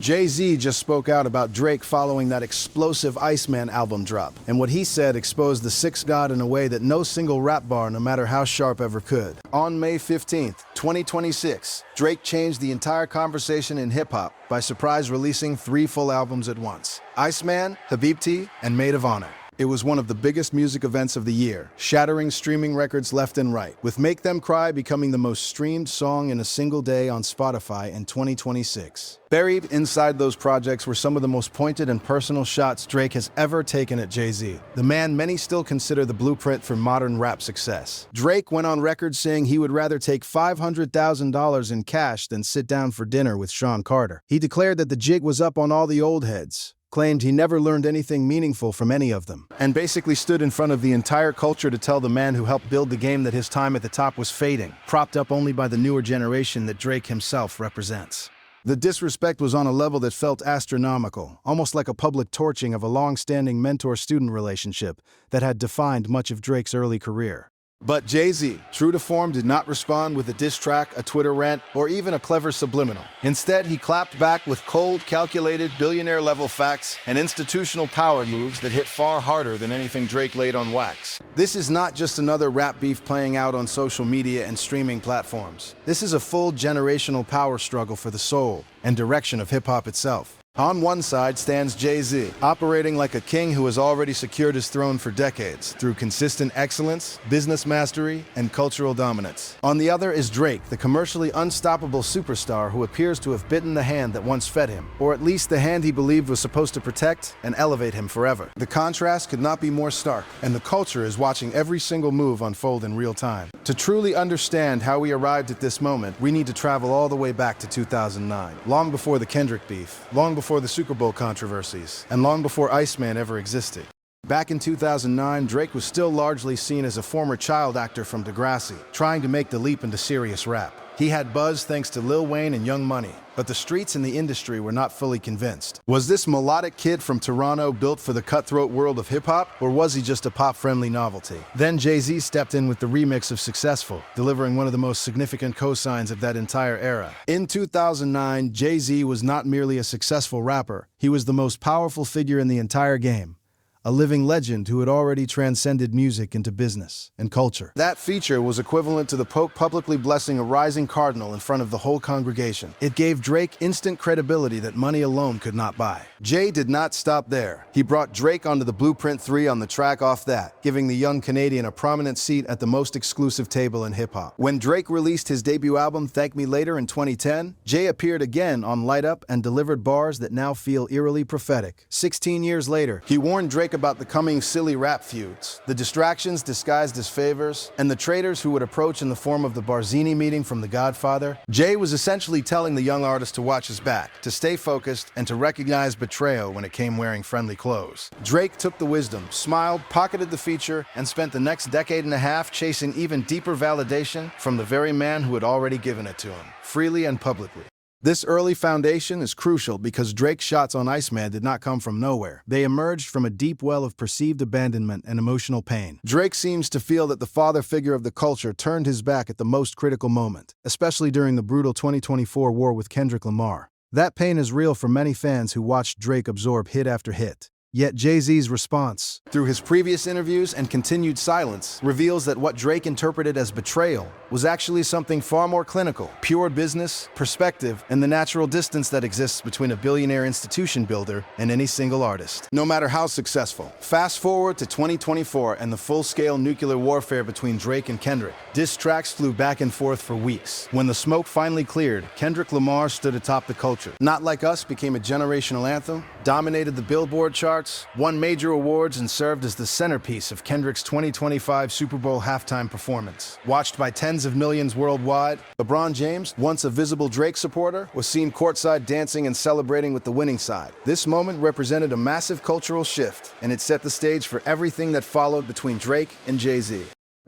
Jay-Z just spoke out about Drake following that explosive Iceman album drop, and what he said exposed the Sixth God in a way that no single rap bar, no matter how sharp, ever could. On May 15th, 2026, Drake changed the entire conversation in hip-hop by surprise releasing 3 full albums at once: Iceman, Habibti, and Maid of Honor. It was one of the biggest music events of the year, shattering streaming records left and right, with Make Them Cry becoming the most streamed song in a single day on Spotify in 2026. Buried inside those projects were some of the most pointed and personal shots Drake has ever taken at Jay-Z, the man many still consider the blueprint for modern rap success. Drake went on record saying he would rather take $500,000 in cash than sit down for dinner with Sean Carter. He declared that the jig was up on all the old heads, claimed he never learned anything meaningful from any of them, and basically stood in front of the entire culture to tell the man who helped build the game that his time at the top was fading, propped up only by the newer generation that Drake himself represents. The disrespect was on a level that felt astronomical, almost like a public torching of a long-standing mentor-student relationship that had defined much of Drake's early career. But Jay-Z, true to form, did not respond with a diss track, a Twitter rant, or even a clever subliminal. Instead, he clapped back with cold, calculated, billionaire-level facts and institutional power moves that hit far harder than anything Drake laid on wax. This is not just another rap beef playing out on social media and streaming platforms. This is a full generational power struggle for the soul and direction of hip-hop itself. On one side stands Jay-Z, operating like a king who has already secured his throne for decades through consistent excellence, business mastery, and cultural dominance. On the other is Drake, the commercially unstoppable superstar who appears to have bitten the hand that once fed him, or at least the hand he believed was supposed to protect and elevate him forever. The contrast could not be more stark, and the culture is watching every single move unfold in real time. To truly understand how we arrived at this moment, we need to travel all the way back to 2009, long before the Kendrick beef, long before the Super Bowl controversies, and long before Iceman ever existed. Back in 2009, Drake was still largely seen as a former child actor from Degrassi, trying to make the leap into serious rap. He had buzz thanks to Lil Wayne and Young Money, but the streets and the industry were not fully convinced. Was this melodic kid from Toronto built for the cutthroat world of hip-hop, or was he just a pop-friendly novelty? Then Jay-Z stepped in with the remix of Successful, delivering one of the most significant cosigns of that entire era. In 2009, Jay-Z was not merely a successful rapper, he was the most powerful figure in the entire game. A living legend who had already transcended music into business and culture. That feature was equivalent to the Pope publicly blessing a rising cardinal in front of the whole congregation. It gave Drake instant credibility that money alone could not buy. Jay did not stop there. He brought Drake onto the Blueprint 3 on the track off that, giving the young Canadian a prominent seat at the most exclusive table in hip-hop. When Drake released his debut album Thank Me Later in 2010, Jay appeared again on Light Up and delivered bars that now feel eerily prophetic. 16 years later, he warned Drake about the coming silly rap feuds, the distractions disguised as favors, and the traitors who would approach in the form of the Barzini meeting from The Godfather. Jay was essentially telling the young artist to watch his back, to stay focused, and to recognize betrayal when it came wearing friendly clothes. Drake took the wisdom, smiled, pocketed the feature, and spent the next decade and a half chasing even deeper validation from the very man who had already given it to him, freely and publicly. This early foundation is crucial because Drake's shots on Iceman did not come from nowhere. They emerged from a deep well of perceived abandonment and emotional pain. Drake seems to feel that the father figure of the culture turned his back at the most critical moment, especially during the brutal 2024 war with Kendrick Lamar. That pain is real for many fans who watched Drake absorb hit after hit. Yet Jay-Z's response, through his previous interviews and continued silence, reveals that what Drake interpreted as betrayal was actually something far more clinical: pure business, perspective, and the natural distance that exists between a billionaire institution builder and any single artist, no matter how successful. Fast forward to 2024 and the full-scale nuclear warfare between Drake and Kendrick. Diss tracks flew back and forth for weeks. When the smoke finally cleared, Kendrick Lamar stood atop the culture. Not Like Us became a generational anthem, dominated the Billboard charts, won major awards, and served as the centerpiece of Kendrick's 2025 Super Bowl halftime performance. Watched by tens of millions worldwide, LeBron James, once a visible Drake supporter, was seen courtside dancing and celebrating with the winning side. This moment represented a massive cultural shift, and it set the stage for everything that followed between Drake and Jay-Z.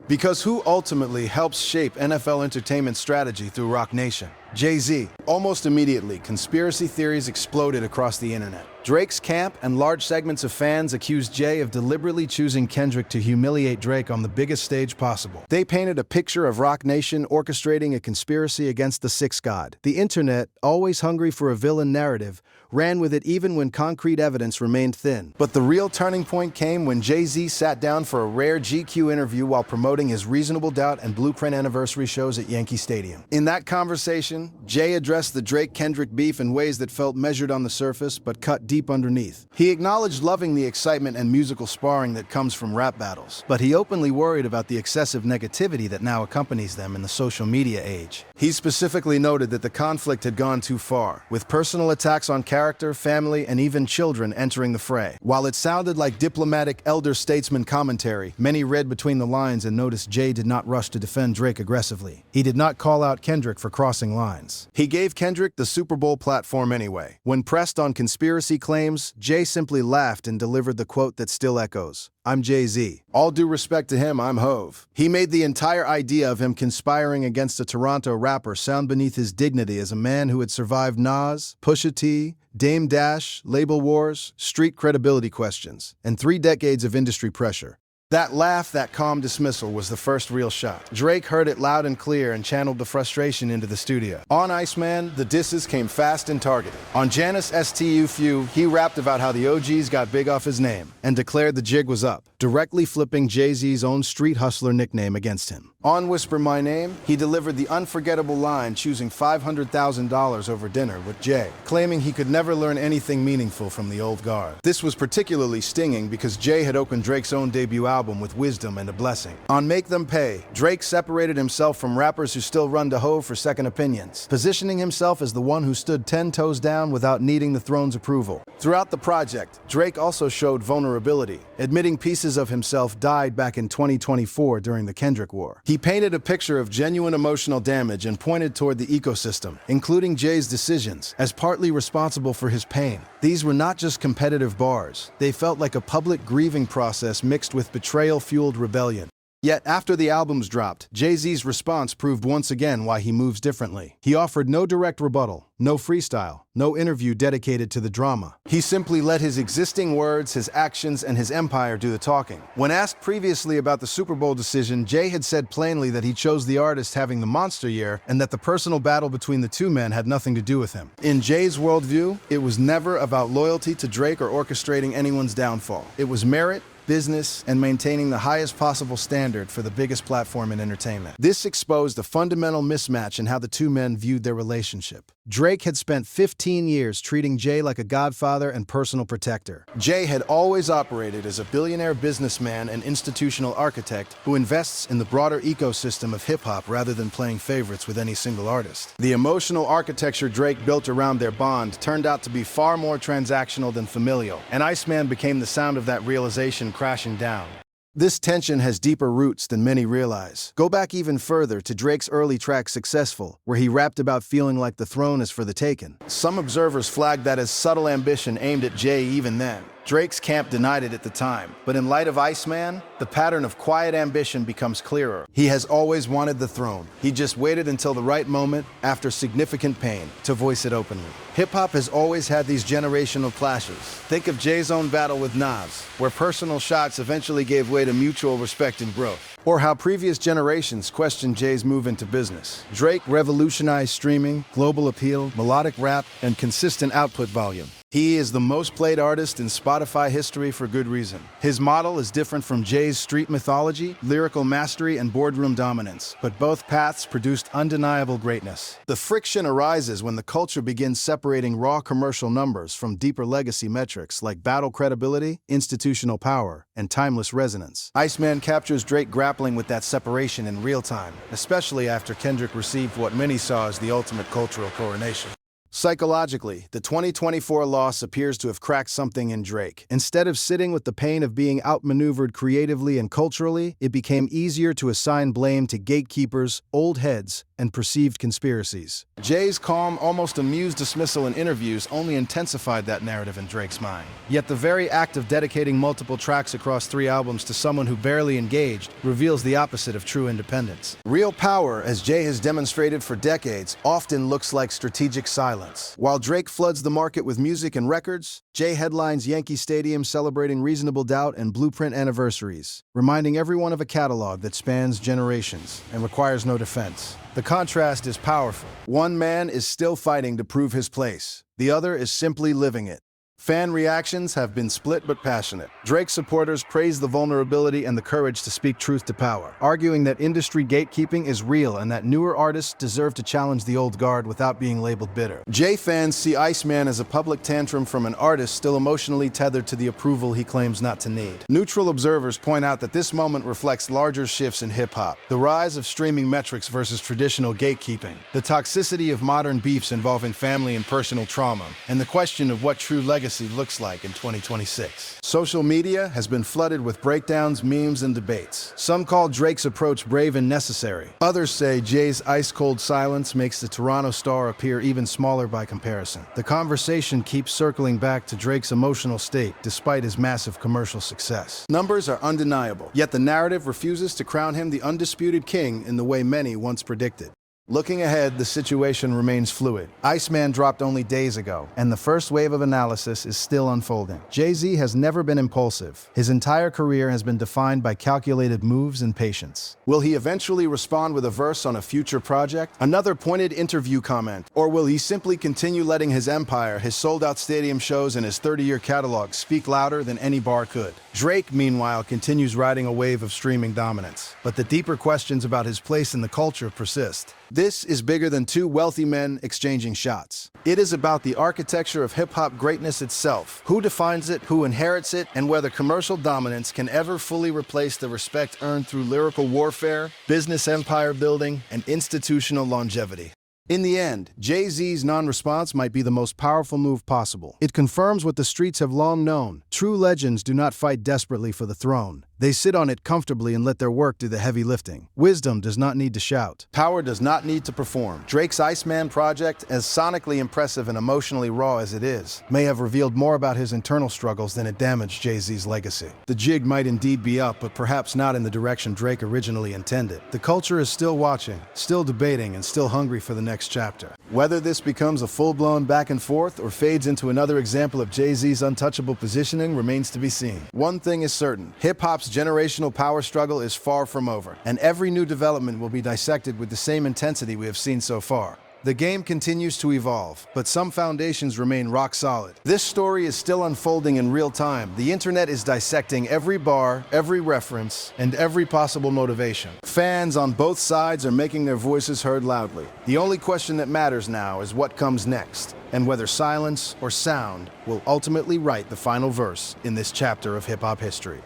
Because who ultimately helps shape NFL entertainment strategy through Roc Nation? Jay-Z. Almost immediately, conspiracy theories exploded across the internet. Drake's camp and large segments of fans accused Jay of deliberately choosing Kendrick to humiliate Drake on the biggest stage possible. They painted a picture of Roc Nation orchestrating a conspiracy against the sixth god. The internet, always hungry for a villain narrative, ran with it even when concrete evidence remained thin. But the real turning point came when Jay-Z sat down for a rare GQ interview while promoting his Reasonable Doubt and Blueprint anniversary shows at Yankee Stadium. In that conversation, Jay addressed the Drake-Kendrick beef in ways that felt measured on the surface but cut deep underneath. He acknowledged loving the excitement and musical sparring that comes from rap battles, but he openly worried about the excessive negativity that now accompanies them in the social media age. He specifically noted that the conflict had gone too far, with personal attacks on character, family, and even children entering the fray. While it sounded like diplomatic elder statesman commentary, many read between the lines and noticed Jay did not rush to defend Drake aggressively. He did not call out Kendrick for crossing lines. He gave Kendrick the Super Bowl platform anyway. When pressed on conspiracy claims, Jay simply laughed and delivered the quote that still echoes, "I'm Jay-Z. All due respect to him, I'm Hove." He made the entire idea of him conspiring against a Toronto rapper sound beneath his dignity as a man who had survived Nas, Pusha T, Dame Dash, label wars, street credibility questions, and 3 decades of industry pressure. That laugh, that calm dismissal was the first real shot. Drake heard it loud and clear and channeled the frustration into the studio. On Iceman, the disses came fast and targeted. On Janice STU Few, he rapped about how the OGs got big off his name and declared the jig was up, directly flipping Jay-Z's own street hustler nickname against him. On Whisper My Name, he delivered the unforgettable line choosing $500,000 over dinner with Jay, claiming he could never learn anything meaningful from the old guard. This was particularly stinging because Jay had opened Drake's own debut album with Wisdom and a Blessing. On Make Them Pay, Drake separated himself from rappers who still run to Hove for second opinions, positioning himself as the one who stood 10 toes down without needing the throne's approval. Throughout the project, Drake also showed vulnerability, admitting pieces of himself died back in 2024 during the Kendrick War. He painted a picture of genuine emotional damage and pointed toward the ecosystem, including Jay's decisions, as partly responsible for his pain. These were not just competitive bars. They felt like a public grieving process mixed with betrayal-fueled rebellion. Yet, after the albums dropped, Jay-Z's response proved once again why he moves differently. He offered no direct rebuttal, no freestyle, no interview dedicated to the drama. He simply let his existing words, his actions, and his empire do the talking. When asked previously about the Super Bowl decision, Jay had said plainly that he chose the artist having the monster year and that the personal battle between the two men had nothing to do with him. In Jay's worldview, it was never about loyalty to Drake or orchestrating anyone's downfall. It was merit, business, and maintaining the highest possible standard for the biggest platform in entertainment. This exposed a fundamental mismatch in how the two men viewed their relationship. Drake had spent 15 years treating Jay like a godfather and personal protector. Jay had always operated as a billionaire businessman and institutional architect who invests in the broader ecosystem of hip-hop rather than playing favorites with any single artist. The emotional architecture Drake built around their bond turned out to be far more transactional than familial, and Iceman became the sound of that realization crashing down. This tension has deeper roots than many realize. Go back even further to Drake's early track Successful, where he rapped about feeling like the throne is for the taking. Some observers flagged that as subtle ambition aimed at Jay even then. Drake's camp denied it at the time, but in light of Iceman, the pattern of quiet ambition becomes clearer. He has always wanted the throne. He just waited until the right moment, after significant pain, to voice it openly. Hip-hop has always had these generational clashes. Think of Jay's own battle with Nas, where personal shots eventually gave way to mutual respect and growth. Or how previous generations questioned Jay's move into business. Drake revolutionized streaming, global appeal, melodic rap, and consistent output volume. He is the most played artist in Spotify history for good reason. His model is different from Jay's street mythology, lyrical mastery, and boardroom dominance, but both paths produced undeniable greatness. The friction arises when the culture begins separating raw commercial numbers from deeper legacy metrics like battle credibility, institutional power, and timeless resonance. Iceman captures Drake grappling with that separation in real time, especially after Kendrick received what many saw as the ultimate cultural coronation. Psychologically, the 2024 loss appears to have cracked something in Drake. Instead of sitting with the pain of being outmaneuvered creatively and culturally, it became easier to assign blame to gatekeepers, old heads, and perceived conspiracies. Jay's calm, almost amused dismissal in interviews only intensified that narrative in Drake's mind. Yet the very act of dedicating multiple tracks across 3 albums to someone who barely engaged reveals the opposite of true independence. Real power, as Jay has demonstrated for decades, often looks like strategic silence. While Drake floods the market with music and records, Jay headlines Yankee Stadium celebrating Reasonable Doubt and Blueprint anniversaries, reminding everyone of a catalog that spans generations and requires no defense. The contrast is powerful. One man is still fighting to prove his place. The other is simply living it. Fan reactions have been split but passionate. Drake supporters praise the vulnerability and the courage to speak truth to power, arguing that industry gatekeeping is real and that newer artists deserve to challenge the old guard without being labeled bitter. Jay fans see Iceman as a public tantrum from an artist still emotionally tethered to the approval he claims not to need. Neutral observers point out that this moment reflects larger shifts in hip-hop, the rise of streaming metrics versus traditional gatekeeping, the toxicity of modern beefs involving family and personal trauma, and the question of what true legacy looks like in 2026. Social media has been flooded with breakdowns, memes, and debates. Some call Drake's approach brave and necessary. Others say Jay's ice-cold silence makes the Toronto star appear even smaller by comparison. The conversation keeps circling back to Drake's emotional state despite his massive commercial success. Numbers are undeniable, yet the narrative refuses to crown him the undisputed king in the way many once predicted. Looking ahead, the situation remains fluid. Iceman dropped only days ago, and the first wave of analysis is still unfolding. Jay-Z has never been impulsive. His entire career has been defined by calculated moves and patience. Will he eventually respond with a verse on a future project? Another pointed interview comment? Or will he simply continue letting his empire, his sold-out stadium shows, and his 30-year catalog speak louder than any bar could? Drake, meanwhile, continues riding a wave of streaming dominance. But the deeper questions about his place in the culture persist. This is bigger than 2 wealthy men exchanging shots. It is about the architecture of hip-hop greatness itself, who defines it, who inherits it, and whether commercial dominance can ever fully replace the respect earned through lyrical warfare, business empire building, and institutional longevity. In the end, Jay-Z's non-response might be the most powerful move possible. It confirms what the streets have long known. True legends do not fight desperately for the throne. They sit on it comfortably and let their work do the heavy lifting. Wisdom does not need to shout. Power does not need to perform. Drake's Iceman project, as sonically impressive and emotionally raw as it is, may have revealed more about his internal struggles than it damaged Jay-Z's legacy. The jig might indeed be up, but perhaps not in the direction Drake originally intended. The culture is still watching, still debating, and still hungry for the next chapter. Whether this becomes a full-blown back and forth or fades into another example of Jay-Z's untouchable positioning remains to be seen. One thing is certain: hip-hop's generational power struggle is far from over, and every new development will be dissected with the same intensity we have seen so far. The game continues to evolve, but some foundations remain rock solid. This story is still unfolding in real time. The internet is dissecting every bar, every reference, and every possible motivation. Fans on both sides are making their voices heard loudly. The only question that matters now is what comes next, and whether silence or sound will ultimately write the final verse in this chapter of hip-hop history.